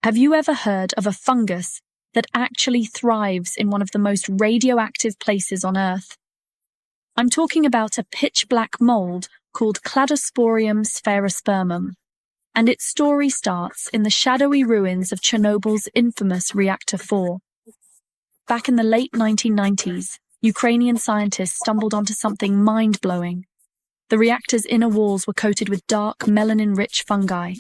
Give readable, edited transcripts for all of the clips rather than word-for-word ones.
Have you ever heard of a fungus that actually thrives in one of the most radioactive places on Earth? I'm talking about a pitch-black mold called Cladosporium sphaerospermum, and its story starts in the shadowy ruins of Chernobyl's infamous Reactor 4. Back in the late 1990s, Ukrainian scientists stumbled onto something mind-blowing. The reactor's inner walls were coated with dark, melanin-rich fungi,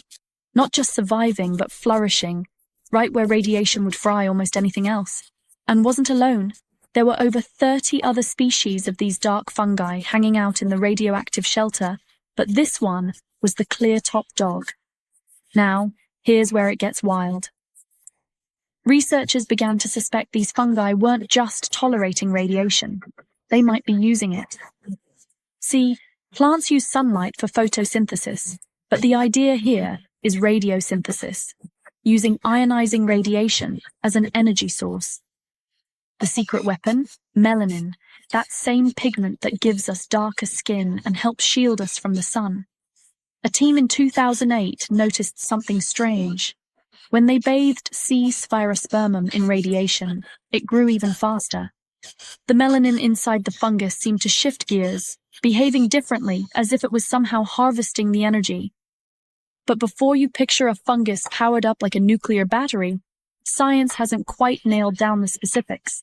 not just surviving but flourishing, right where radiation would fry almost anything else. And wasn't alone. There were over 30 other species of these dark fungi hanging out in the radioactive shelter, but this one was the clear top dog. Now, here's where it gets wild. Researchers began to suspect these fungi weren't just tolerating radiation. They might be using it. See, plants use sunlight for photosynthesis, but the idea here is radiosynthesis, using ionizing radiation as an energy source. The secret weapon? Melanin, that same pigment that gives us darker skin and helps shield us from the sun. A team in 2008 noticed something strange. When they bathed C. sphaerospermum in radiation, it grew even faster. The melanin inside the fungus seemed to shift gears, behaving differently as if it was somehow harvesting the energy. But before you picture a fungus powered up like a nuclear battery, science hasn't quite nailed down the specifics.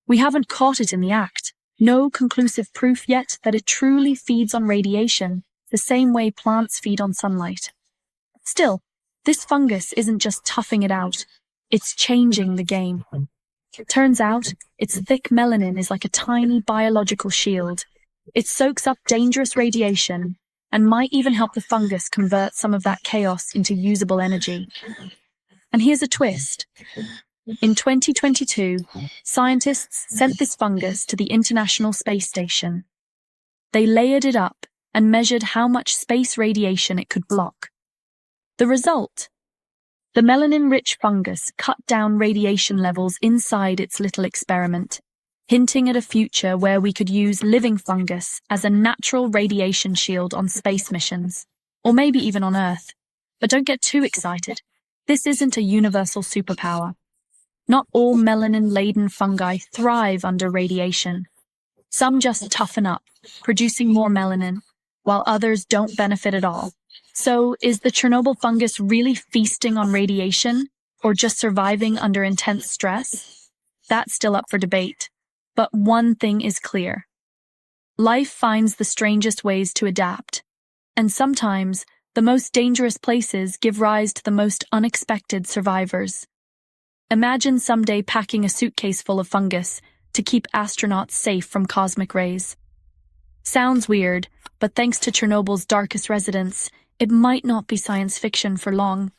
We haven't caught it in the act. No conclusive proof yet that it truly feeds on radiation, the same way plants feed on sunlight. Still, this fungus isn't just toughing it out, it's changing the game. Turns out, its thick melanin is like a tiny biological shield. It soaks up dangerous radiation and might even help the fungus convert some of that chaos into usable energy. And here's a twist. In 2022, scientists sent this fungus to the International Space Station. They layered it up and measured how much space radiation it could block. The result? The melanin-rich fungus cut down radiation levels inside its little experiment, hinting at a future where we could use living fungus as a natural radiation shield on space missions, or maybe even on Earth. But don't get too excited. This isn't a universal superpower. Not all melanin-laden fungi thrive under radiation. Some just toughen up, producing more melanin, while others don't benefit at all. So, is the Chernobyl fungus really feasting on radiation, or just surviving under intense stress? That's still up for debate. But one thing is clear. Life finds the strangest ways to adapt, and sometimes the most dangerous places give rise to the most unexpected survivors. Imagine someday packing a suitcase full of fungus to keep astronauts safe from cosmic rays. Sounds weird, but thanks to Chernobyl's darkest residents, it might not be science fiction for long.